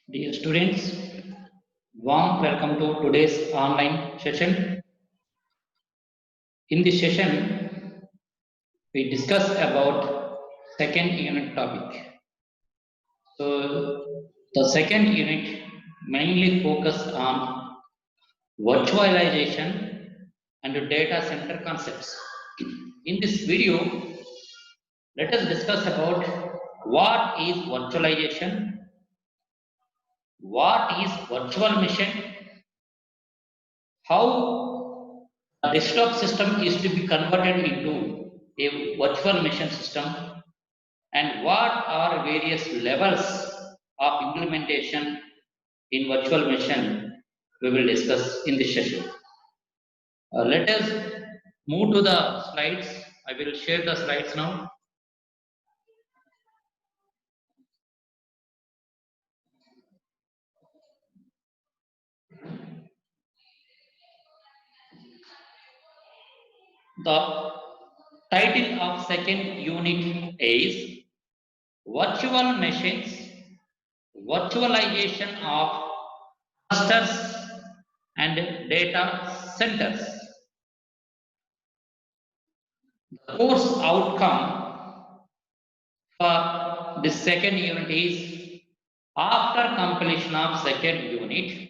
Dear students, warm welcome to today's online session. In this session, we discuss about second unit topic. So, the second unit mainly focus on virtualization and data center concepts. In this video, let us discuss about what is virtualization, what is virtual machine, how a desktop system is to be converted into a virtual machine system, and what are various levels of implementation in virtual machine we will discuss in this session. Let us move to the slides. I will share the slides now. The title of second unit is Virtual Machines, Virtualization of Clusters and Data Centers. The course outcome for this second unit is after completion of second unit,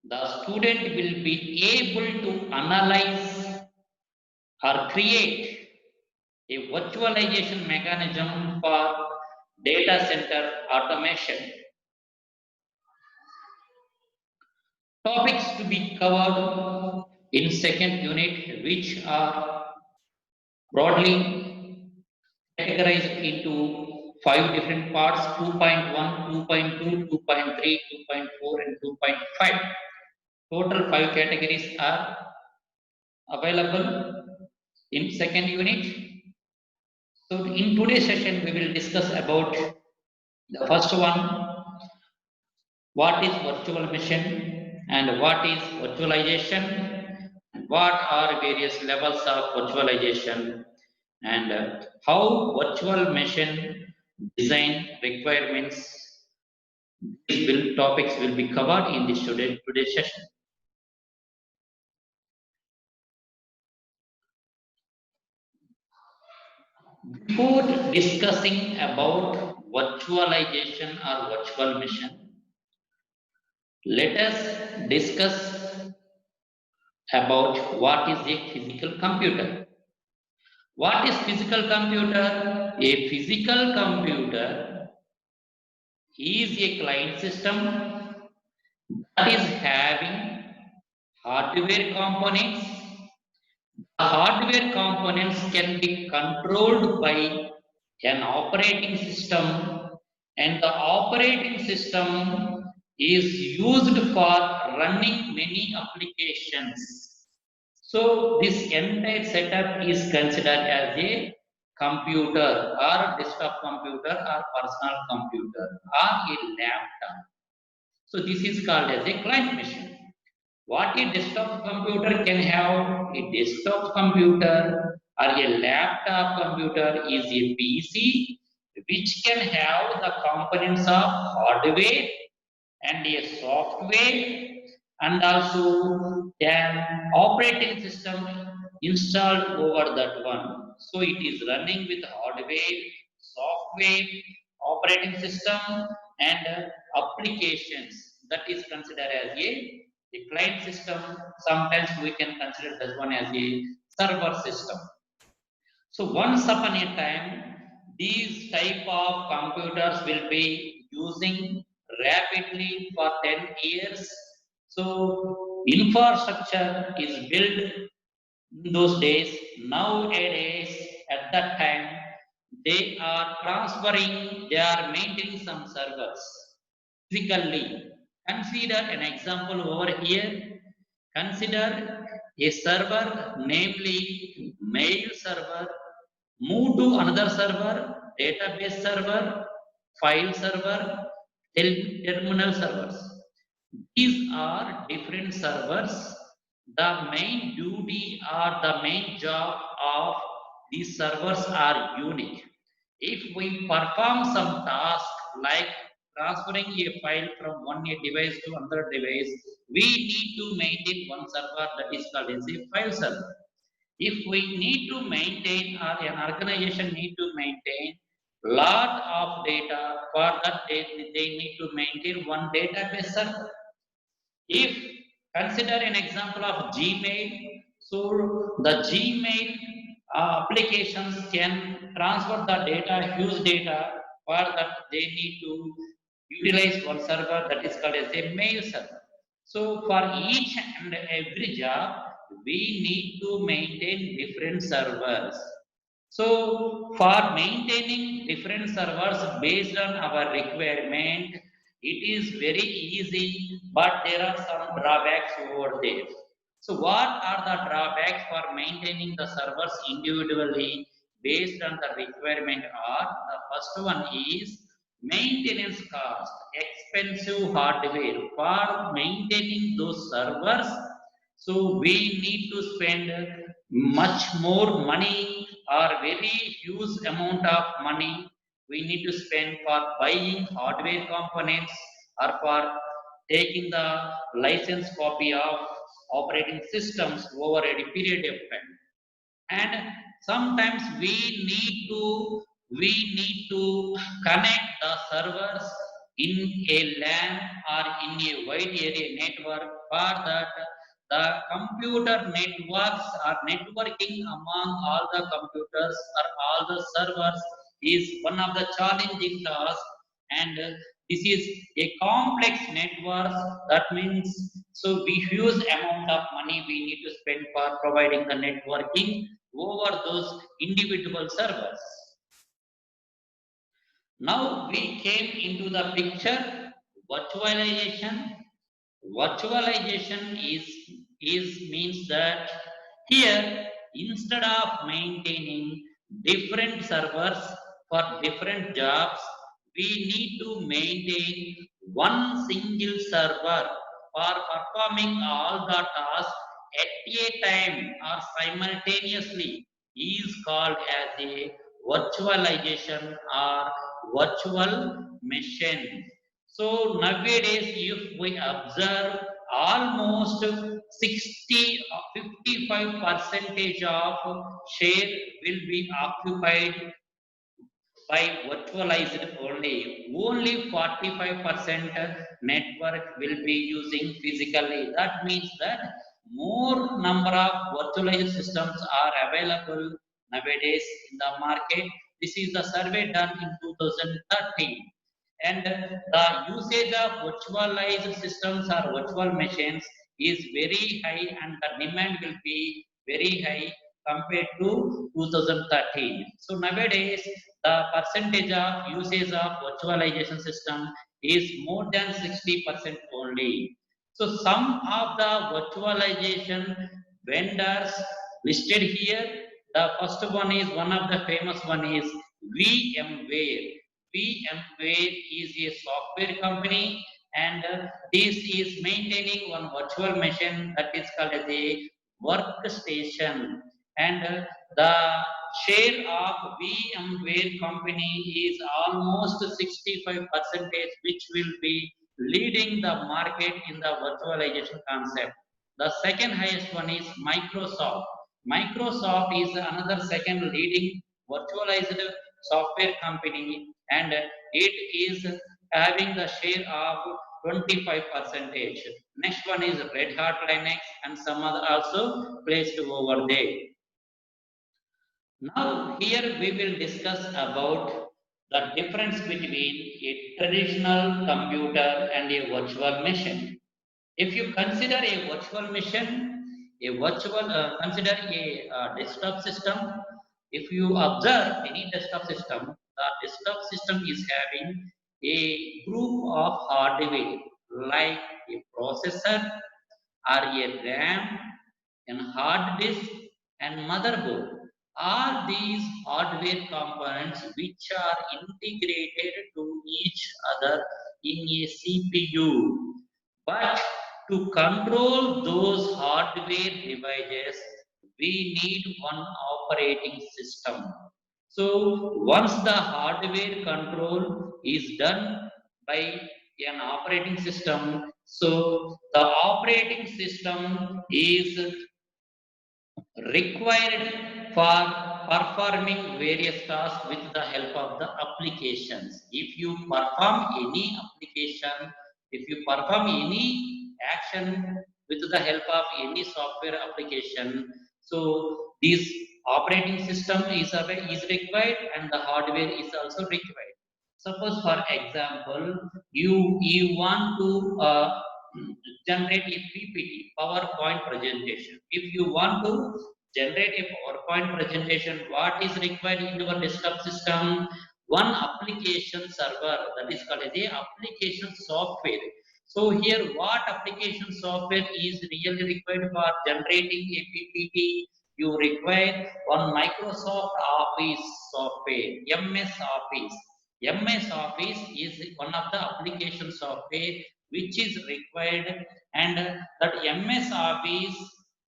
the student will be able to analyze or create a virtualization mechanism for data center automation. Topics to be covered in second unit, which are broadly categorized into 5 different parts: 2.1, 2.2, 2.3, 2.4, and 2.5. Total 5 categories are available in second unit. So in today's session, we will discuss about the first one, what is virtual machine and what is virtualization, and what are various levels of virtualization, and how virtual machine design requirements. These topics will be covered in this today's session. Before discussing about virtualization or virtual machine, let us discuss about what is a physical computer. What is physical computer? A physical computer is a client system that is having hardware components. The hardware components can be controlled by an operating system, and the operating system is used for running many applications. So this entire setup is considered as a computer or desktop computer or personal computer or a laptop. So this is called as a client machine. What a desktop computer can have, a desktop computer or a laptop computer is a PC which can have the components of hardware and a software and also an operating system installed over that one. So it is running with hardware, software, operating system, and applications. That is considered as a client system. Sometimes we can consider that one as a server system. So once upon a time, these type of computers will be using rapidly for 10 years. So infrastructure is built in those days. Nowadays, at that time, they are transferring, they are maintaining some servers physically. Consider an example over here. Consider a server, namely mail server, move to another server, database server, file server, terminal servers. These are different servers. The main duty or the main job of these servers are unique. If we perform some task like transferring a file from one device to another device, we need to maintain one server that is called as a file server. If we need to maintain or an organization need to maintain lot of data, for that they need to maintain one database server. If consider an example of Gmail, so the Gmail applications can transfer the data, huge data, for that they need to utilize one server that is called as a mail server. So for each and every job, we need to maintain different servers. So for maintaining different servers based on our requirement, it is very easy, but there are some drawbacks over there. So what are the drawbacks for maintaining the servers individually based on the requirement are? The first one is maintenance cost, expensive hardware for maintaining those servers. So we need to spend much more money or very huge amount of money we need to spend for buying hardware components or for taking the license copy of operating systems over a period of time. And sometimes we need to connect the servers in a LAN or in a wide area network. For that the computer networks or networking among all the computers or all the servers is one of the challenging tasks. And this is a complex network. That means so we huge amount of money we need to spend for providing the networking over those individual servers. Now we came into the picture virtualization. Virtualization is means that here instead of maintaining different servers for different jobs, we need to maintain one single server for performing all the tasks at a time or simultaneously is called as a virtualization or virtual machine. So nowadays, if we observe, almost 60 or 55 percentage of share will be occupied by virtualized only. Only 45% network will be using physically. That means that more number of virtualized systems are available nowadays in the market. This is the survey done in 2013. And the usage of virtualized systems or virtual machines is very high, and the demand will be very high compared to 2013. So nowadays the percentage of usage of virtualization system is more than 60% only. So some of the virtualization vendors listed here, the first one is one of the famous one is VMware. VMware is a software company, and this is maintaining one virtual machine that is called as a workstation. And the share of VMware company is almost 65 percentage, which will be leading the market in the virtualization concept. The second highest one is Microsoft. Microsoft is another second leading virtualized software company, and it is having the share of 25 percentage. Next one is Red Hat Linux, and some other also placed over there. Now here we will discuss about the difference between a traditional computer and a virtual machine. If you consider a virtual machine, consider a desktop system. If you observe any desktop system, the desktop system is having a group of hardware like a processor or a RAM and hard disk and motherboard. All these hardware components which are integrated to each other in a CPU. But to control those hardware devices, we need one operating system. So once the hardware control is done, by an operating system. So the operating system is required for performing various tasks with the help of the applications. If you perform any application, if you perform any action with the help of any software application, so this operating system is required and the hardware is also required. Suppose for example, you want to generate a PPT, PowerPoint presentation. If you want to generate a PowerPoint presentation, what is required in your desktop system? One application server, that is called as a application software. So here, what application software is really required for generating a PPT? You require one Microsoft Office software, MS Office. MS Office is one of the application software which is required, and that MS Office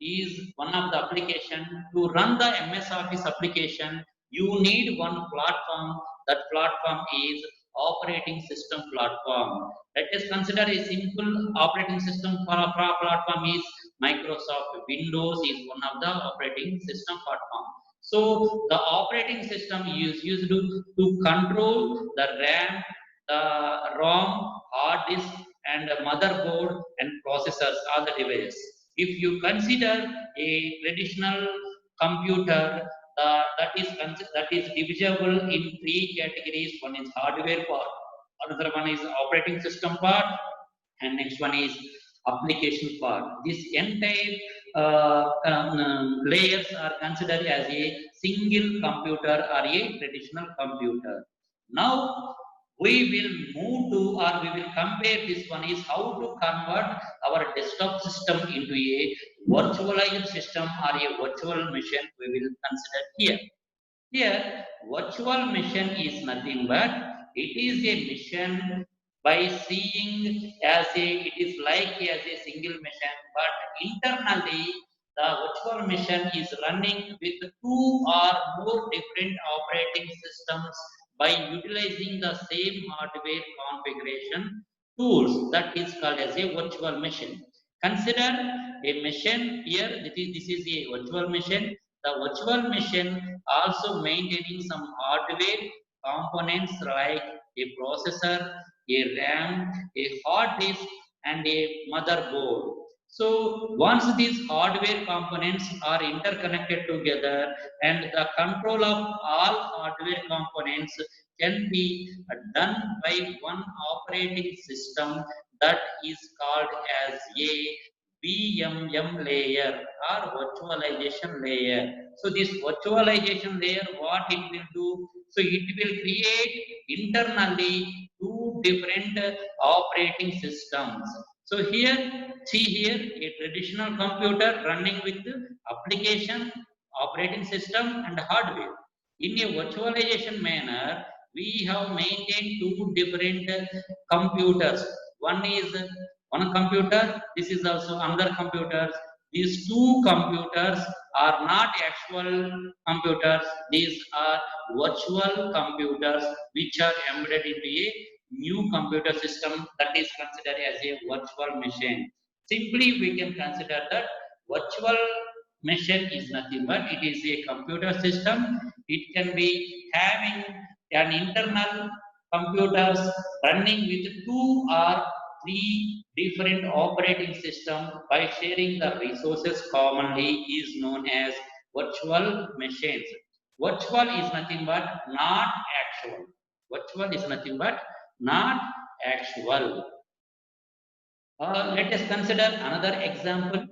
is one of the application. To run the MS Office application, you need one platform. That platform is operating system platform. Let us consider a simple operating system for a platform is Microsoft Windows is one of the operating system platform. So the operating system is used to control the RAM, the ROM, hard disk, and motherboard and processors, all the devices. If you consider a traditional computer, that is divisible in three categories. One is hardware part, another one is operating system part, and next one is application part. This entire layers are considered as a single computer or a traditional computer. Now we will move to, or we will compare, this one is how to convert our desktop system into a virtualized system or a virtual machine. We will consider here. Here, virtual machine is nothing but it is a machine by seeing as a, it is like as a single machine, but internally the virtual machine is running with two or more different operating systems by utilizing the same hardware configuration tools. That is called as a virtual machine. Consider a machine here. This is a virtual machine. The virtual machine also maintaining some hardware components like a processor, a RAM, a hard disk, and a motherboard. So once these hardware components are interconnected together, and the control of all hardware components can be done by one operating system, that is called as a VMM layer or virtualization layer. So this virtualization layer, what it will do? So it will create internally two different operating systems. So here, see here, a traditional computer running with application, operating system, and hardware. In a virtualization manner, we have maintained two different computers. One is one computer, this is also another computer. These two computers are not actual computers, these are virtual computers which are embedded into a new computer system, that is considered as a virtual machine. Simply we can consider that virtual machine is nothing but it is a computer system. It can be having an internal computers running with two or three different operating systems by sharing the resources commonly is known as virtual machines. Virtual is nothing but not actual. Virtual is nothing but not actual. Let us consider another example.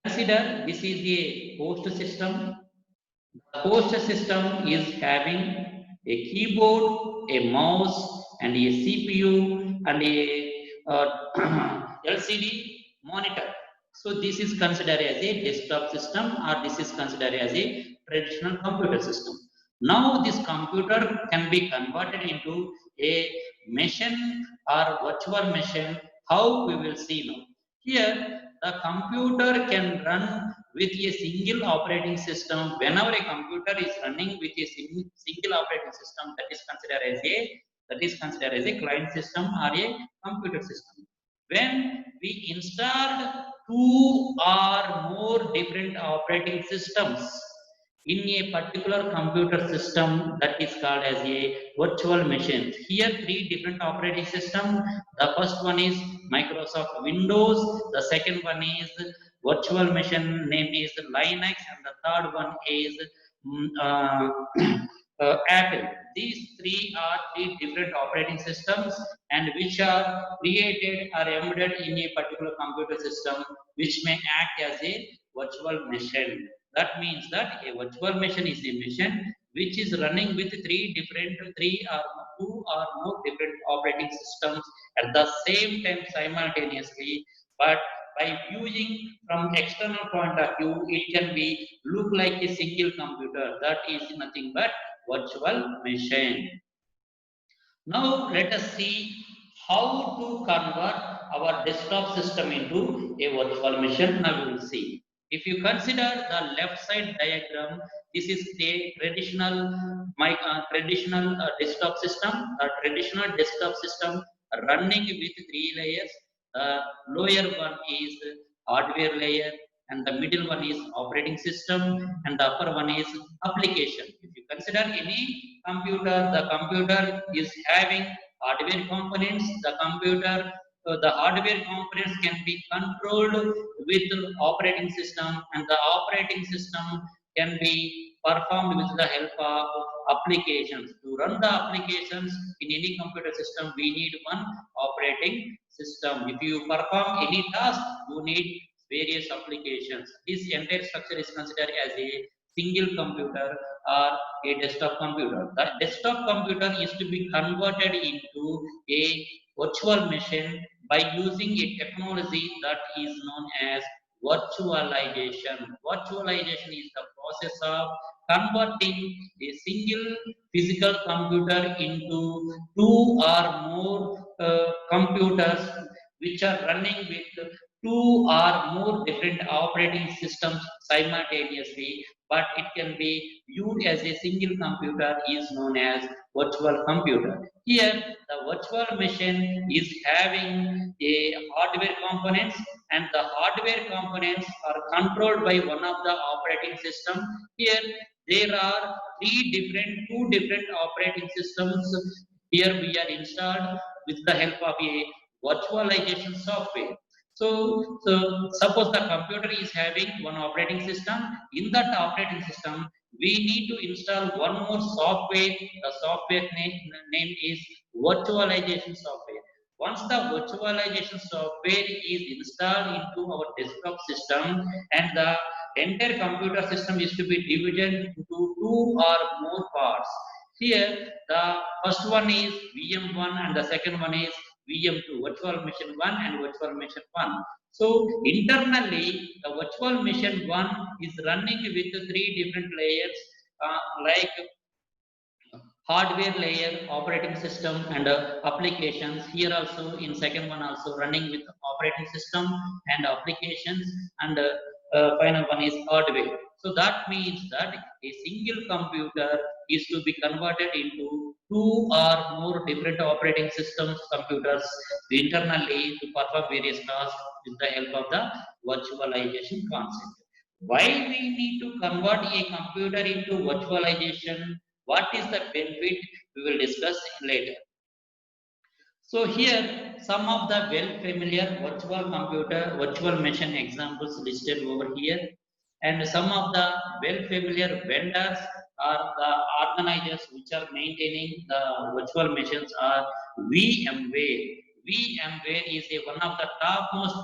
Consider this is a host system. The host system is having a keyboard, a mouse, and a CPU and a LCD monitor. So this is considered as a desktop system, or this is considered as a traditional computer system. Now this computer can be converted into a machine or virtual machine. How we will see now. Here the computer can run with a single operating system. Whenever a computer is running with a single operating system, that is considered as a That is considered as a client system or a computer system. When we installed two or more different operating systems in a particular computer system, that is called as a virtual machine. Here three different operating systems. The first one is Microsoft Windows, the second one is virtual machine name is Linux, and the third one is mm, uh, Apple. These three are three different operating systems and which are created or embedded in a particular computer system which may act as a virtual machine. That means that a virtual machine is a machine which is running with three or two or more different operating systems at the same time simultaneously. But by viewing from external point of view, it can be look like a single computer. That is nothing but virtual machine. Now let us see how to convert our desktop system into a virtual machine. Now we will see. If you consider the left side diagram, this is a traditional desktop system. A traditional desktop system running with three layers. The lower one is hardware layer, and the middle one is operating system, and the upper one is application. If you consider any computer, the computer is having hardware components. The hardware components can be controlled with operating system, and the operating system can be performed with the help of applications. To run the applications in any computer system, we need one operating system. If you perform any task, you need various applications. This entire structure is considered as a single computer or a desktop computer. The desktop computer is to be converted into a virtual machine by using a technology that is known as virtualization. Virtualization is the process of converting a single physical computer into two or more computers which are running with two or more different operating systems simultaneously, but it can be viewed as a single computer is known as virtual computer. Here, the virtual machine is having a hardware components, and the hardware components are controlled by one of the operating system. Here, there are two different operating systems. Here we are installed with the help of a virtualization software. So suppose the computer is having one operating system. In that operating system, we need to install one more software. The software name is virtualization software. Once the virtualization software is installed into our desktop system, and the entire computer system is to be divided into two or more parts. Here, the first one is VM1 and the second one is VM2, virtual machine 1 and virtual machine 1. So internally, the virtual machine 1 is running with three different layers like hardware layer, operating system, and applications. Here also, in second one also running with operating system and applications, and final one is hardware. So that means that a single computer is to be converted into two or more different operating systems computers internally to perform various tasks with the help of the virtualization concept. Why we need to convert a computer into virtualization? What is the benefit? We will discuss later. So here some of the well familiar virtual machine examples listed over here, and some of the well familiar vendors or the organizers which are maintaining the virtual machines are VMware. VMware is one of the topmost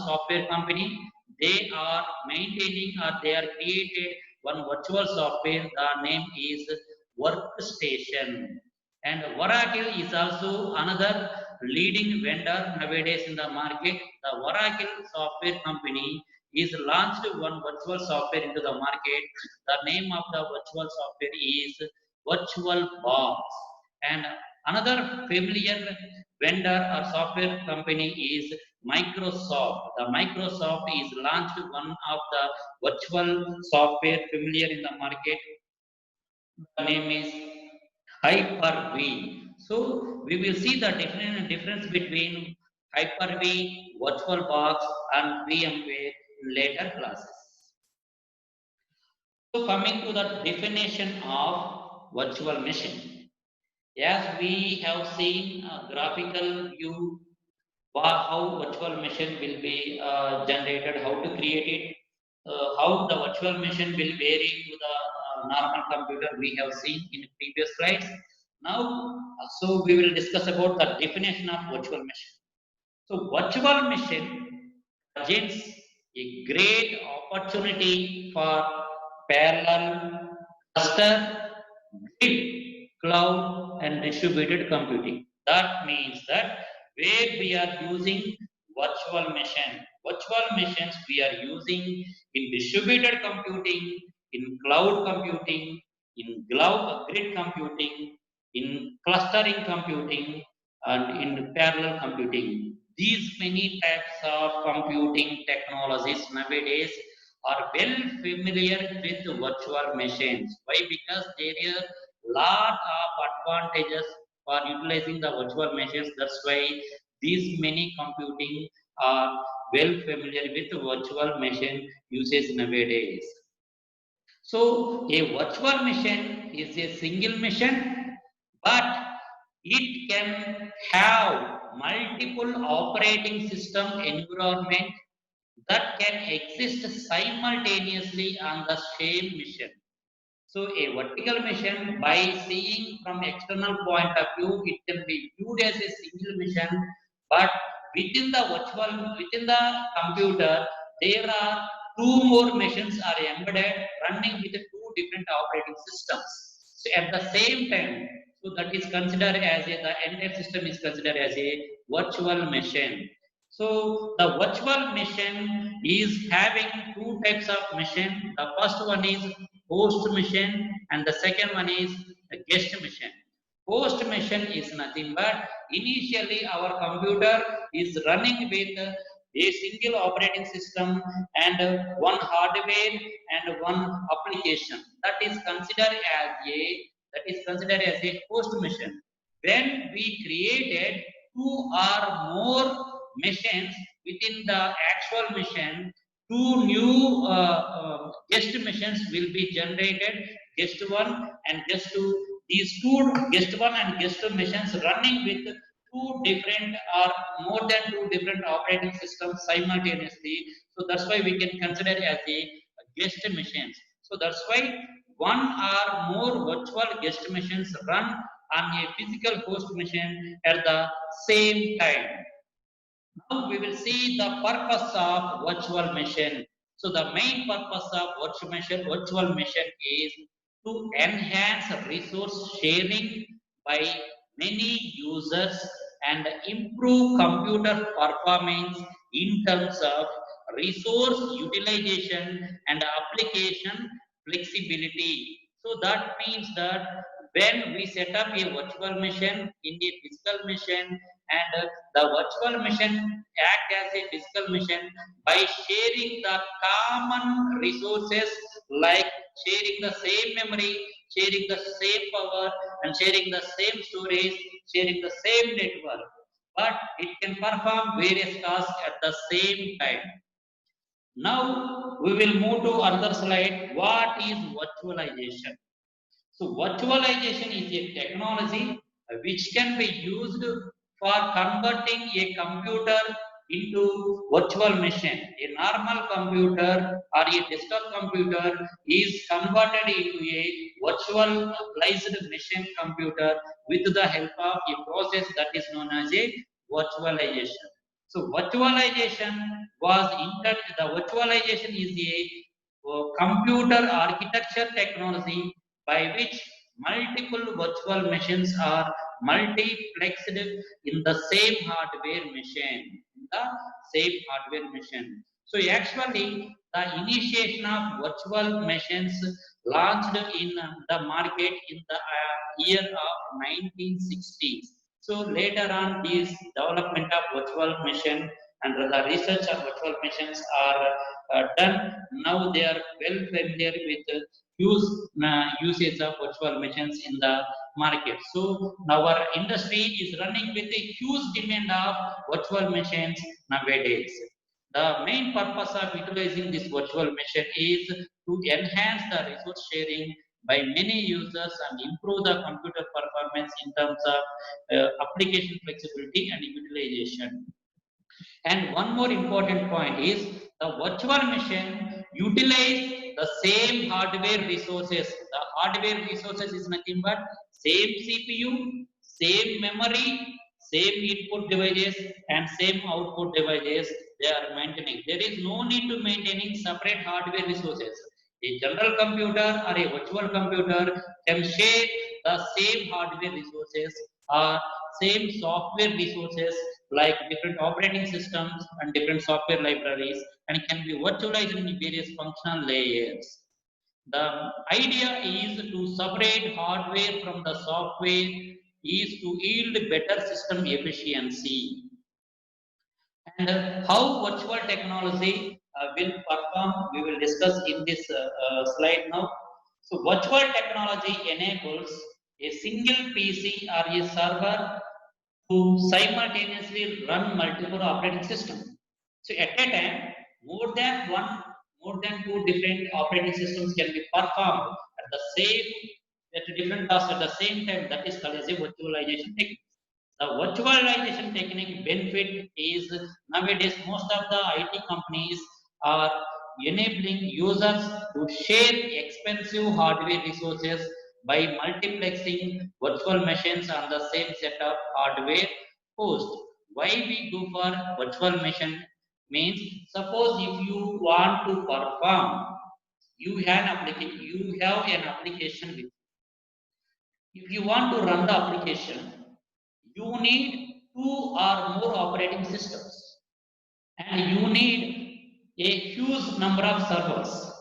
software company. They are maintaining or they are created one virtual software. The name is Workstation. And Oracle is also another leading vendor nowadays in the market. The Oracle software company is launched one virtual software into the market. The name of the virtual software is VirtualBox. And another familiar vendor or software company is Microsoft. The Microsoft is launched one of the virtual software familiar in the market. The name is Hyper-V. So we will see the difference between Hyper-V, VirtualBox, and VMware in later classes. So coming to the definition of virtual machine. As we have seen a graphical view how virtual machine will be generated, how to create it, how the virtual machine will vary to the normal computer we have seen in previous slides. Now, so we will discuss about the definition of virtual machine. So virtual machine presents a great opportunity for parallel cluster, grid, cloud, and distributed computing. That means that where we are using virtual machines we are using in distributed computing, in cloud computing, in grid computing, in clustering computing, and in parallel computing. These many types of computing technologies nowadays are well familiar with virtual machines. Why? Because there are lot of advantages for utilizing the virtual machines. That's why these many computing are well familiar with virtual machine usage nowadays. So a virtual machine is a single machine, but it can have multiple operating system environment that can exist simultaneously on the same machine. So a vertical machine, by seeing from external point of view, it can be viewed as a single machine, but within the computer, there are two more machines are embedded running with two different operating systems. So at the same time, so that is considered as the entire system is considered as a virtual machine. So the virtual machine is having two types of machine. The first one is host machine and the second one is a guest machine. Host machine is nothing but initially our computer is running with a single operating system and one hardware and one application. That is considered as a host machine. When we created two or more machines within the actual machine, two new guest machines will be generated, guest 1 and guest 2. These two guest 1 and guest 2 machines running with two different or more than two different operating systems simultaneously. So that's why we can consider as a guest machines. So that's why one or more virtual guest machines run on a physical host machine at the same time. Now we will see the purpose of virtual machine. So the main purpose of virtual machine is to enhance resource sharing by many users and improve computer performance in terms of resource utilization and application flexibility. So that means that when we set up a virtual machine in a physical machine and the virtual machine act as a physical machine by sharing the common resources like sharing the same memory, sharing the same power, and sharing the same storage, sharing the same network. But it can perform various tasks at the same time. Now we will move to another slide. What is virtualization? So virtualization is a technology which can be used for converting a computer into virtual machine. A normal computer or a desktop computer is converted into a virtualized machine computer with the help of a process that is known as a virtualization. So the virtualization is a computer architecture technology by which multiple virtual machines are multiplexed in the same hardware machine. In the same hardware machine. So actually, the initiation of virtual machines launched in the market in the year of 1960s. So later on, this development of virtual machine and the research on virtual machines are done. Now they are well familiar with usage of virtual machines in the market. So our industry is running with a huge demand of virtual machines nowadays. The main purpose of utilizing this virtual machine is to enhance the resource sharing by many users and improve the computer performance in terms of application flexibility and utilization. And one more important point is the virtual machine utilize the same hardware resources. The hardware resources is nothing but same CPU, same memory, same input devices, and same output devices they are maintaining. There is no need to maintaining separate hardware resources. A general computer or a virtual computer can share the same hardware resources or same software resources like different operating systems and different software libraries, and can be virtualized in various functional layers. The idea is to separate hardware from the software is to yield better system efficiency. And how virtual technology will perform, we will discuss in this slide now. So virtual technology enables a single PC or a server to simultaneously run multiple operating systems. So at a time, more than two different operating systems can be performed at the same at different tasks at the same time. That is called as a virtualization technique. The virtualization technique benefit is nowadays most of the IT companies are enabling users to share expensive hardware resources by multiplexing virtual machines on the same set of hardware host. Why we go for virtual machine means suppose if you want to perform, you have an application with. If you want to run the application, you need two or more operating systems and you need a huge number of servers.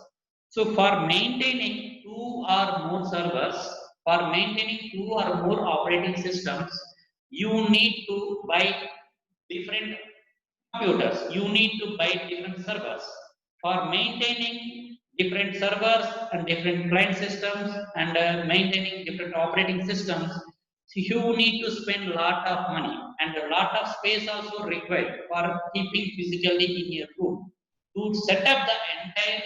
So for maintaining two or more servers, for maintaining two or more operating systems, you need to buy different computers. You need to buy different servers for maintaining different servers and different client systems and maintaining different operating systems. So you need to spend a lot of money and a lot of space also required for keeping physically in your room. To set up the entire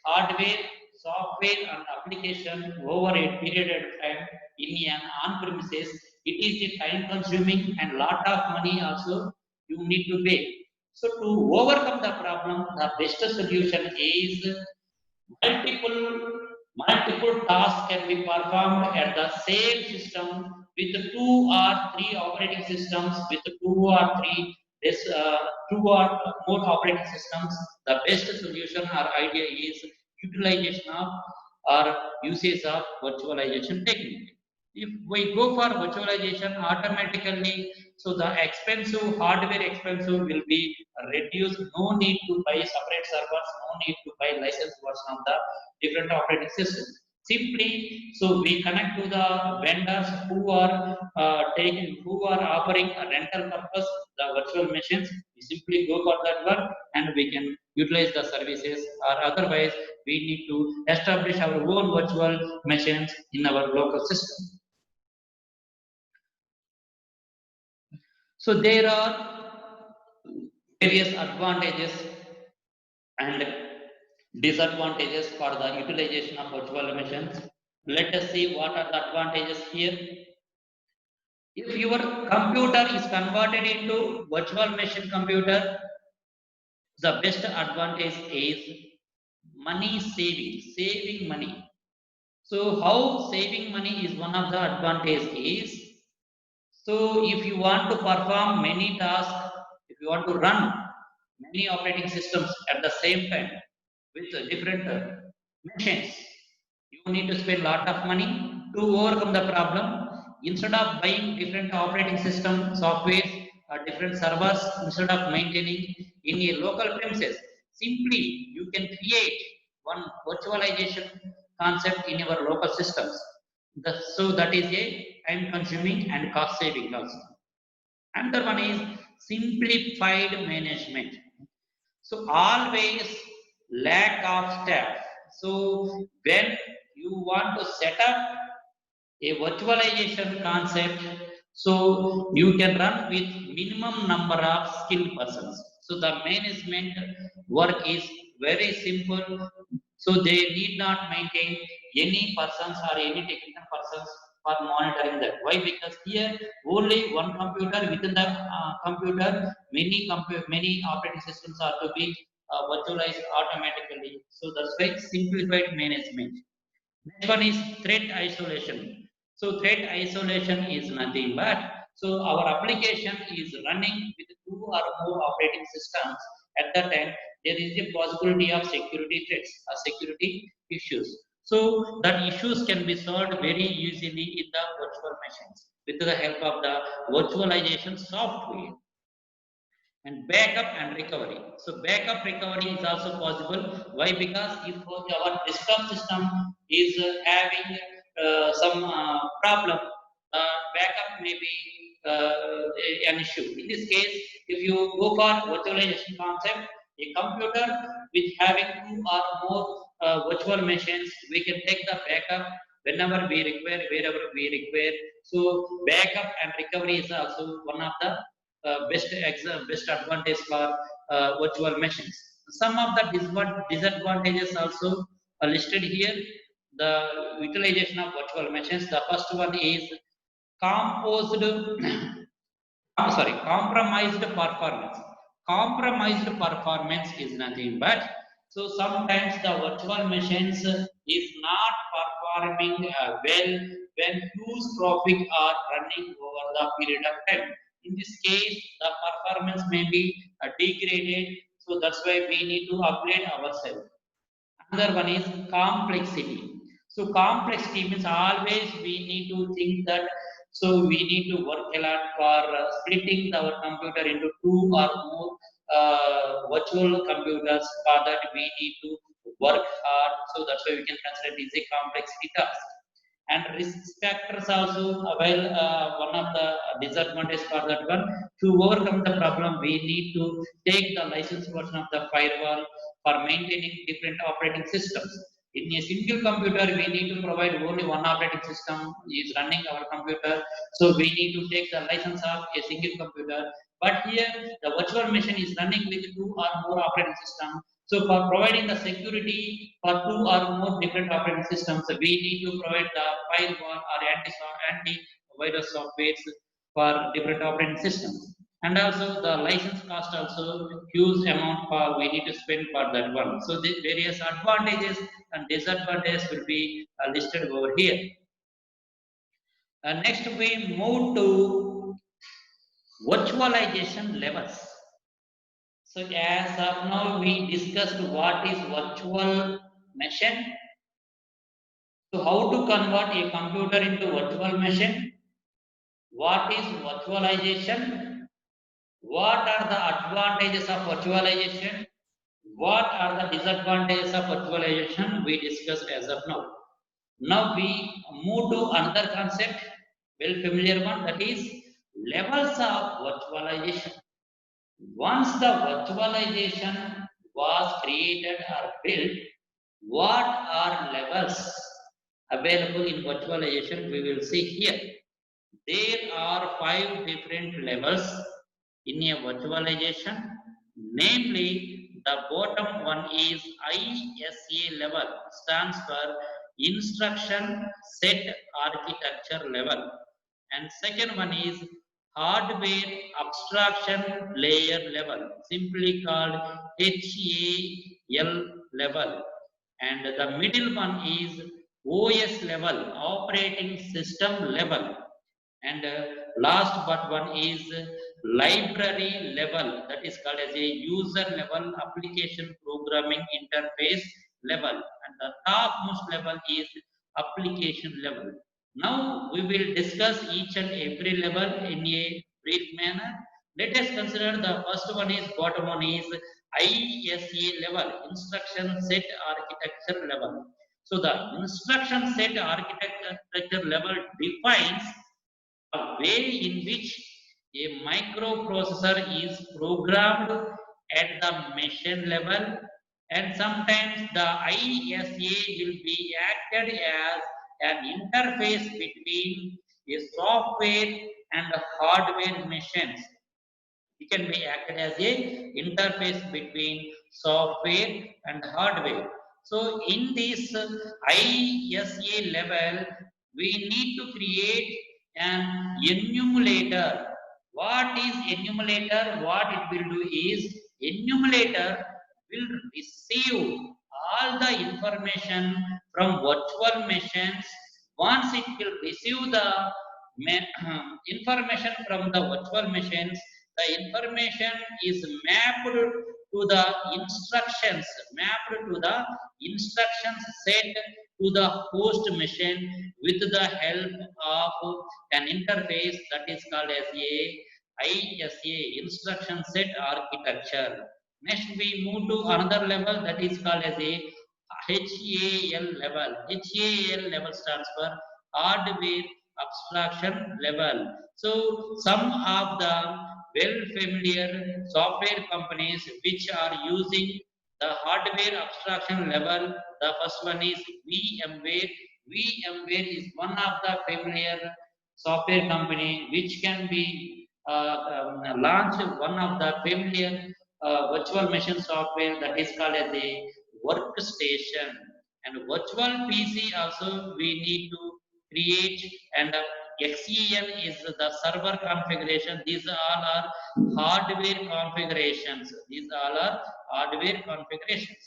hardware, software, and application over a period of time in an on-premises, it is a time-consuming and lot of money also you need to pay. So to overcome the problem, the best solution is multiple multiple tasks can be performed at the same system with two or three operating systems with this two or more operating systems. The best solution or idea is utilization of or usage of virtualization technique. If we go for virtualization automatically, so the expensive hardware expensive will be reduced. No need to buy separate servers, no need to buy licensed version of the different operating systems. Simply, so we connect to the vendors who are who are offering a rental purpose, the virtual machines. We simply go for that work and we can utilize the services, or otherwise we need to establish our own virtual machines in our local system. So there are various advantages and disadvantages for the utilization of virtual machines. Let us see what are the advantages here. If your computer is converted into virtual machine computer, the best advantage is money saving money. So how saving money is one of the advantage is, so if you want to perform many tasks, if you want to run many operating systems at the same time with different machines, you need to spend a lot of money to overcome the problem. Instead of buying different operating system software or different servers, instead of maintaining in a local premises, simply you can create one virtualization concept in your local systems. So that is a time consuming and cost saving also. Another one is simplified management. So always lack of staff. So when you want to set up a virtualization concept. So you can run with minimum number of skilled persons. So the management work is very simple. So they need not maintain any persons or any technical persons for monitoring that. Why? Because here only one computer within the computer, many operating systems are to be virtualized automatically. So that's why simplified management. Next one is threat isolation. So threat isolation is nothing but so our application is running with two or more operating systems at the time. There is a possibility of security threats or security issues. So that issues can be solved very easily in the virtual machines with the help of the virtualization software. And backup and recovery. So backup recovery is also possible. Why? Because if our desktop system is having some problem, backup may be an issue. In this case, if you go for virtualization concept, a computer with having two or more virtual machines, we can take the backup whenever we require, wherever we require. So backup and recovery is also one of the best advantage for virtual machines. Some of the disadvantages also are listed here. The utilization of virtual machines. The first one is composed compromised performance. Compromised performance is nothing but so sometimes the virtual machines is not performing well when huge traffic are running over the period of time. In this case the performance may be degraded, so that's why we need to upgrade ourselves. Another one is complexity. So complexity means always we need to think that so we need to work a lot for splitting our computer into two or more virtual computers. For that we need to work hard. So that's why we can consider it is a complexity task. And risk factors also well one of the disadvantages for that one. To overcome the problem we need to take the licensed version of the firewall for maintaining different operating systems. In a single computer we need to provide only one operating system is running our computer, so we need to take the license of a single computer. But here the virtual machine is running with two or more operating systems, so for providing the security for two or more different operating systems, we need to provide the firewall or anti-virus software for different operating systems. And also the license cost also huge amount for we need to spend for that one. So the various advantages and disadvantages will be listed over here. Next we move to virtualization levels. So as of now we discussed what is virtual machine. So how to convert a computer into virtual machine? What is virtualization? What are the advantages of virtualization? What are the disadvantages of virtualization? We discussed as of now. Now we move to another concept, well familiar one, that is levels of virtualization. Once the virtualization was created or built, what are levels available in virtualization? We will see here. There are 5 different levels in a virtualization. Namely, the bottom one is ISA level, stands for Instruction Set Architecture level. And second one is hardware abstraction layer level, simply called HAL level. And the middle one is OS level, operating system level. And last but one is library level, that is called as a user level application programming interface level. And the topmost level is application level. Now we will discuss each and every level in a brief manner. Let us consider the first one is bottom one is ISA level, instruction set architecture level. So the instruction set architecture level defines a way in which a microprocessor is programmed at the machine level, and sometimes the ISA will be acted as an interface between a software and hardware machines. It can be acted as a interface between software and hardware. So in this ISA level, we need to create an enumerator. What is enumerator? What it will do is, enumerator will receive all the information from virtual machines. Once it will receive the information from the virtual machines, the information is mapped to the instructions, mapped to the instructions set to the host machine with the help of an interface that is called as a ISA, instruction set architecture. Next we move to another level that is called as a HAL level. HAL level stands for hardware abstraction level. So some of the well familiar software companies which are using the hardware abstraction level, the first one is VMware. VMware is one of the familiar software company which can be launched one of the familiar virtual machine software that is called as a workstation. And virtual PC also we need to create, and XEN is the server configuration. These all are hardware configurations. These all are hardware configurations.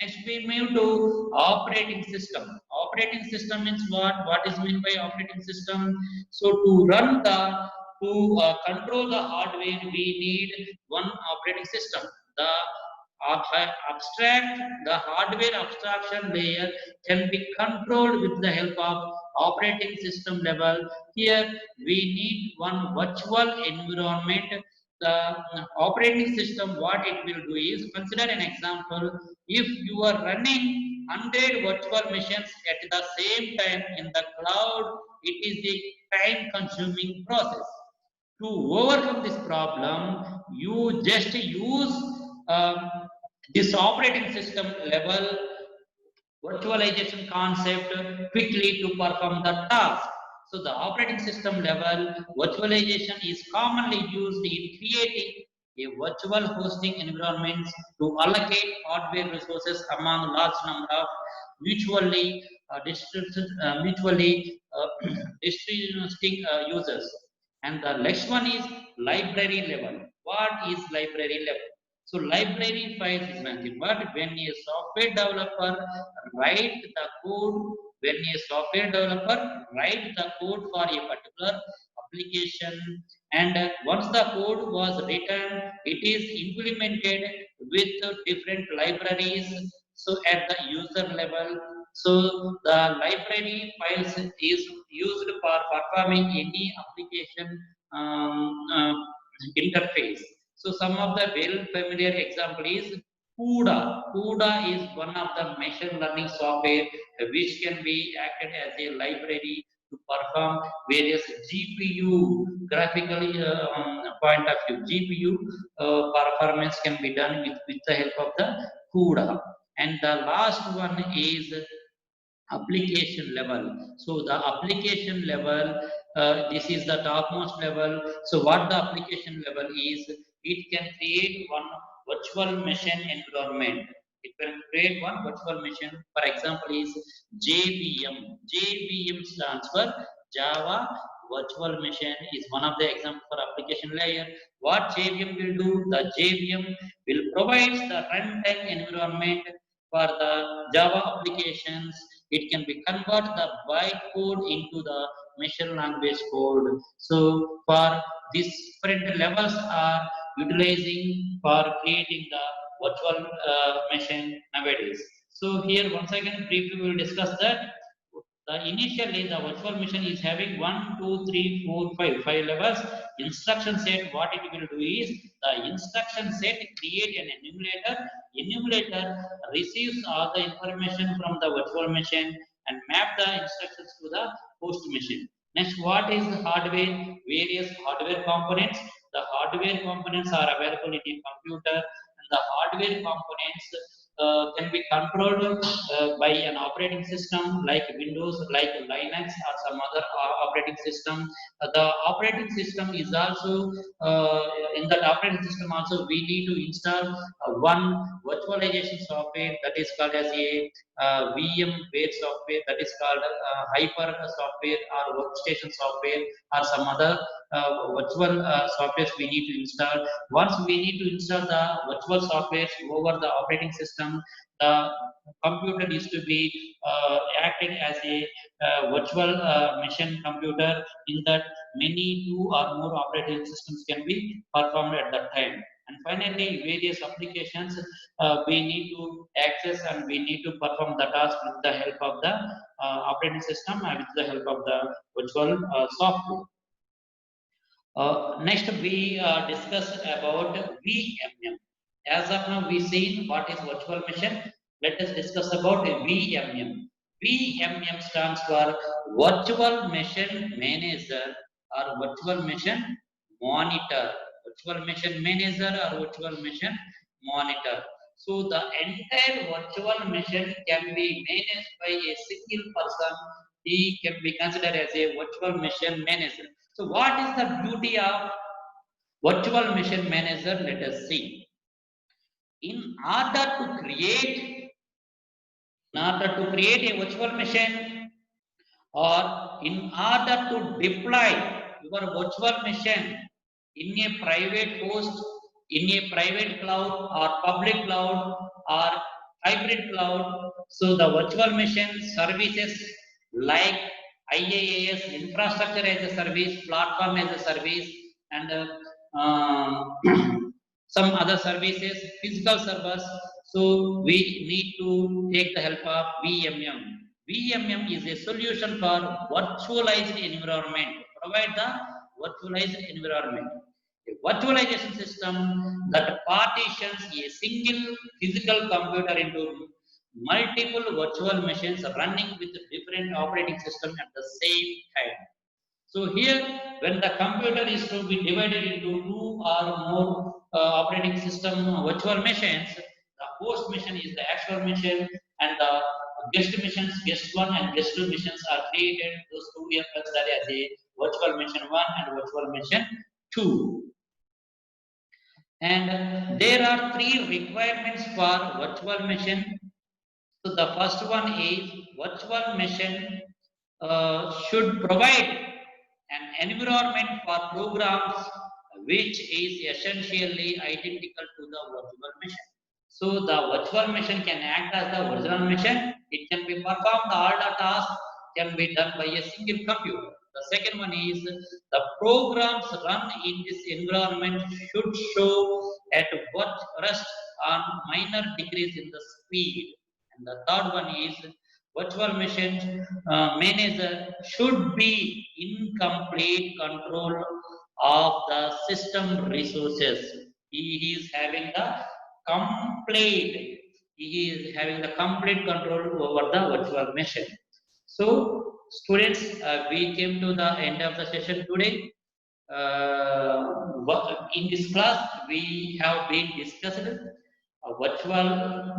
Next we move to operating system. Operating system means what? What is meant by operating system? So to run the, to control the hardware, we need one operating system. The abstract, the hardware abstraction layer can be controlled with the help of operating system level. Here we need one virtual environment. The operating system, what it will do is, consider an example. If you are running 100 virtual machines at the same time in the cloud, it is a time consuming process. To overcome this problem, you just use um, this operating system level virtualization concept quickly to perform the task. So the operating system level virtualization is commonly used in creating a virtual hosting environment to allocate hardware resources among large number of mutually mutually distributing users. And the next one is library level. What is library level? So library files is nothing but when a software developer write the code, when a software developer write the code for a particular application, and once the code was written, it is implemented with different libraries. So at the user level, so the library files is used for performing any application interface. So some of the well familiar example is CUDA. CUDA is one of the machine learning software which can be acted as a library to perform various GPU graphically point of view. GPU performance can be done with the help of the CUDA. And the last one is application level. So the application level, this is the topmost level. So what the application level is, it can create one virtual machine environment. It can create one virtual machine. For example, is JVM. JVM stands for Java Virtual Machine. Is one of the example for application layer. What JVM will do? The JVM will provide the runtime environment for the Java applications. It can be convert the bytecode into the machine language code. So for these different levels are utilizing for creating the virtual machine nowadays. So here once again briefly we will discuss that. Initially the virtual machine is having 1, 2, 3, 4, 5 levels. Instruction set, what it will do is, the instruction set create an enumerator. Enumerator receives all the information from the virtual machine and map the instructions to the host machine. Next, what is the hardware? Various hardware components. The hardware components are available in a computer, and the hardware components can be controlled by an operating system like Windows, like Linux, or some other operating system. The operating system is also in that operating system also we need to install one virtualization software that is called as a VM-based software, that is called hyper software or workstation software or some other virtual softwares we need to install. Once we need to install the virtual softwares over the operating system, the computer needs to be acting as a virtual machine computer, in that many two or more operating systems can be performed at that time. And finally, various applications we need to access and we need to perform the task with the help of the operating system and with the help of the virtual software. Next, we discuss about VMM. As of now, we seen what is virtual machine. Let us discuss about VMM. VMM stands for Virtual Machine Manager or Virtual Machine Monitor. Virtual Machine Manager or Virtual Machine Monitor. So the entire virtual machine can be managed by a single person. He can be considered as a virtual machine manager. So what is the beauty of virtual machine manager? Let us see. In order to create, a virtual machine, or in order to deploy your virtual machine in a private host, in a private cloud or public cloud or hybrid cloud. So the virtual machine services like IaaS, infrastructure as a service, platform as a service, and some other services, physical servers. So we need to take the help of VMM. VMM is a solution for virtualized environment. Provide the virtualized environment. A virtualization system that partitions a single physical computer into multiple virtual machines running with different operating systems at the same time. So here, when the computer is to be divided into two or more operating system virtual machines, the host machine is the actual machine, and the guest machines, guest one and guest two machines are created. Those two we are considered as a virtual machine one and virtual machine two. And there are three requirements for virtual machine. So the first one is virtual machine should provide an environment for programs which is essentially identical to the virtual machine. So the virtual machine can act as the virtual machine. It can be performed, all the tasks can be done by a single computer. The second one is the programs run in this environment should show at what rest on minor decrease in the speed. And the third one is virtual machine manager should be in complete control of the system resources. He is having the complete, control over the virtual machine. So, students, we came to the end of the session today. In this class, we have been discussed virtual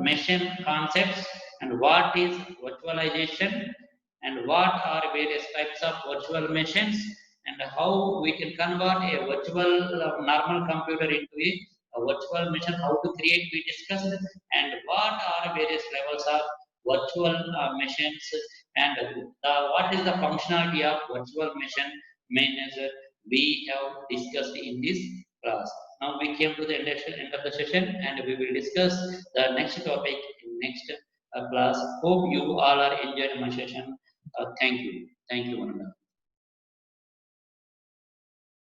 machine concepts and what is virtualization and what are various types of virtual machines and how we can convert a virtual normal computer into a virtual machine, how to create we discussed, and what are various levels of virtual machines, and what is the functionality of virtual machine manager we have discussed in this class. Now we came to the end of the session and we will discuss the next topic in next class. Hope you all are enjoying my session. Thank you. Thank you, Venkata.